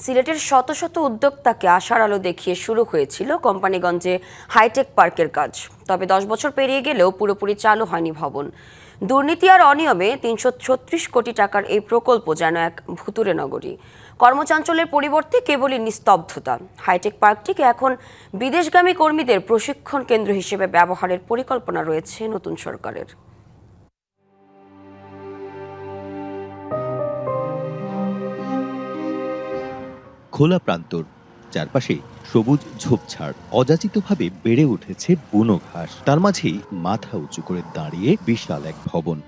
সিলেটের শত শত উদ্যোক্তাকে আশার আলো দেখিয়ে শুরু হয়েছিল কোম্পানিগঞ্জে হাইটেক পার্কের কাজ। তবে 10 বছর পেরিয়ে গেলেও পুরোপুরি চালু হয়নি ভবন। দুর্নীতি আর অনিয়মে ৩৩৬ কোটি টাকার এই প্রকল্প যেন এক ভুতুরে নগরী। কর্মচাঞ্চল্যের পরিবর্তে কেবলই নিস্তব্ধতা। হাইটেক পার্কটিকে এখন বিদেশগামী কর্মীদের প্রশিক্ষণ কেন্দ্র হিসেবে ব্যবহারের পরিকল্পনা রয়েছে নতুন সরকারের। খোলা প্রান্তর, চারপাশে সবুজ ঝোপঝাড়, অযাচিতভাবে বেড়ে উঠেছে বুনো ঘাস। তার মাঝেই মাথা উঁচু করে দাঁড়িয়ে বিশাল এক ভবন।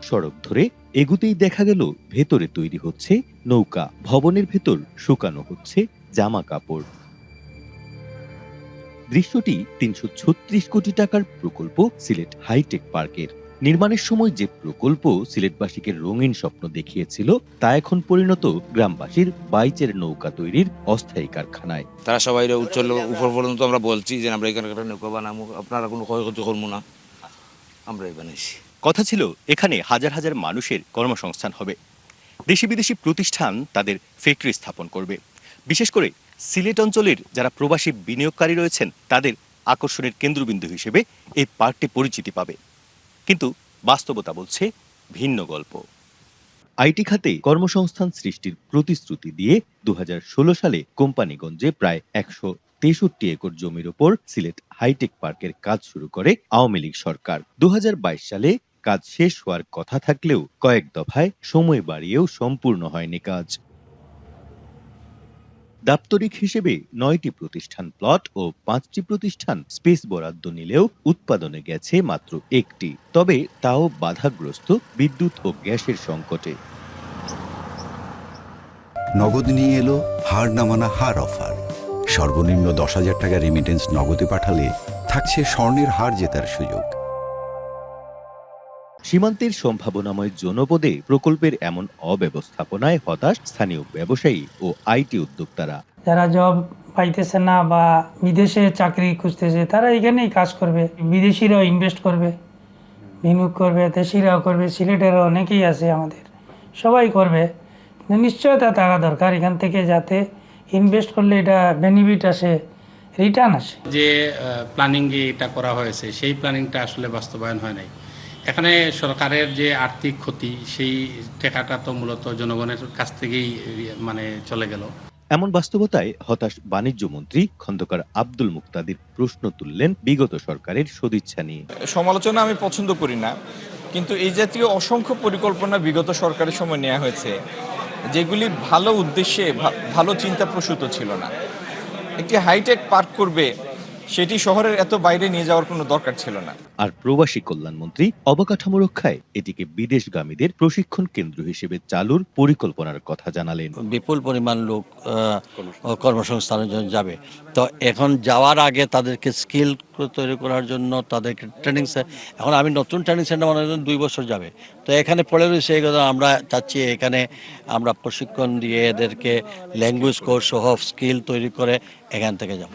সড়ক ধরে এগুতেই দেখা গেল ভেতরে তৈরি হচ্ছে নৌকা, ভবনের ভেতর শুকানো হচ্ছে জামা কাপড়। দৃশ্যটি ৩৩৬ কোটি টাকার প্রকল্প সিলেট হাইটেক পার্কের। নির্মাণের সময় যে প্রকল্প সিলেটবাসীকে রঙিন স্বপ্ন দেখিয়েছিল, তা এখন পরিণত গ্রামবাসীর বাইচের নৌকা তৈরির অস্থায়ী কারখানায়। তারা সবাই উচ্চল উপর পর্যন্ত আমরা বলছি যে আমরা এখানে একটা নৌকা বানাবো, আপনারা কোনো ক্ষয়ক্ষতি করবো না, আমরা বানাইছি। কথা ছিল এখানে হাজার হাজার মানুষের কর্মসংস্থান হবে। দেশি বিদেশি প্রতিষ্ঠান তাদের ফ্যাক্টরি স্থাপন করবে। বিশেষ করে সিলেট অঞ্চলের যারা প্রবাসী বিনিয়োগকারী রয়েছেন, তাদের আকর্ষণের কেন্দ্রবিন্দু হিসেবে এই পার্কটি পরিচিতি পাবে। কিন্তু বাস্তবতা বলছে ভিন্ন গল্প। আইটি খাতে কর্মসংস্থান সৃষ্টির প্রতিশ্রুতি দিয়ে 2016 সালে কোম্পানিগঞ্জে প্রায় 163 একর জমির উপর সিলেট হাইটেক পার্কের কাজ শুরু করে আওয়ামী লীগ সরকার। 2022 সালে কাজ শেষ হওয়ার কথা থাকলেও কয়েক দফায় সময় বাড়িয়েও সম্পূর্ণ হয়নি কাজ। দাপ্তরিক হিসেবে 9টি প্রতিষ্ঠান প্লট ও 5টি প্রতিষ্ঠান স্পেস বরাদ্দ নিলেও উৎপাদনে গেছে মাত্র একটি। তবে তাও বাধাগ্রস্ত বিদ্যুৎ ও গ্যাসের সংকটে। নগদ নিয়ে এলো হার না মানা হার অফার। সর্বনিম্ন 10,000 টাকা রেমিটেন্স নগদে পাঠালে থাকছে স্বর্ণের হার জেতার সুযোগ। সীমান্তের সম্ভাবনাময় জনপদে প্রকল্পের এমন অব্যবস্থাপনায় হতাশ স্থানীয় ব্যবসায়ী ও আইটি উদ্যোক্তারা। যারা জব পাইতেছে না বা বিদেশে চাকরি খুঁজতেছে, তারা এখানেই কাজ করবে। বিদেশিরাও ইনভেস্ট করবে, বিনিয়োগ করবে, দেশিরাও করবে, সিলেটেরও অনেকেই আছে, আমাদের সবাই করবে। কিন্তু নিশ্চয়তা থাকা দরকার এখান থেকে, যাতে ইনভেস্ট করলে এটা বেনিফিট আসে, রিটার্ন আসে। যে প্ল্যানিংয়ে এটা করা হয়েছে, সেই প্ল্যানিংটা আসলে বাস্তবায়ন হয় নাই। এখানে সরকারের যে আর্থিক ক্ষতি, সেই টাকাটা তো মূলত জনগণের কাছ থেকেই চলে গেল। এমন বাস্তবতায় হতাশ বাণিজ্য মন্ত্রী খন্দকার আব্দুল মুক্তাদির প্রশ্ন তুললেন বিগত সরকারের সদিচ্ছা নিয়ে। সমালোচনা আমি পছন্দ করি না, কিন্তু এই জাতীয় অসংখ্য পরিকল্পনা বিগত সরকারের সময় নেওয়া হয়েছে, যেগুলি ভালো উদ্দেশ্যে, ভালো চিন্তা প্রসূত ছিল না। একটি হাইটেক পার্ক করবে, সেটি শহরের এত বাইরে নিয়ে যাওয়ার কোনো দরকার ছিল না। আর প্রবাসী কল্যাণমন্ত্রী অবকাঠামো রক্ষায় এটিকে বিদেশগামীদের প্রশিক্ষণ কেন্দ্র হিসেবে চালুর পরিকল্পনার কথা জানালেন। বিপুল পরিমাণ লোক কর্মসংস্থানের জন্য যাবে। তো এখন যাওয়ার আগে তাদেরকে স্কিল তৈরি করার জন্য তাদেরকে ট্রেনিং, এখন আমি নতুন ট্রেনিং সেন্টার মনে হয় 2 বছর যাবে। তো এখানে পড়ে রয়েছে, আমরা চাচ্ছি এখানে আমরা প্রশিক্ষণ দিয়ে এদেরকে ল্যাঙ্গুয়েজ কোর্স সহ স্কিল তৈরি করে এখান থেকে যাব।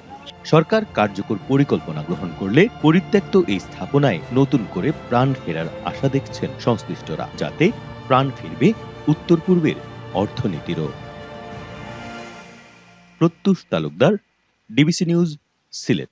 সরকার কার্যকর পরিকল্পনা গ্রহণ করলে পরিত্যক্ত এই স্থাপনায় নতুন করে প্রাণ ফেরার আশা দেখছেন সংশ্লিষ্টরা, যাতে প্রাণ ফিরবে উত্তর পূর্বের অর্থনীতিরও। Pratyush Talukdar, DBC news, Sylhet.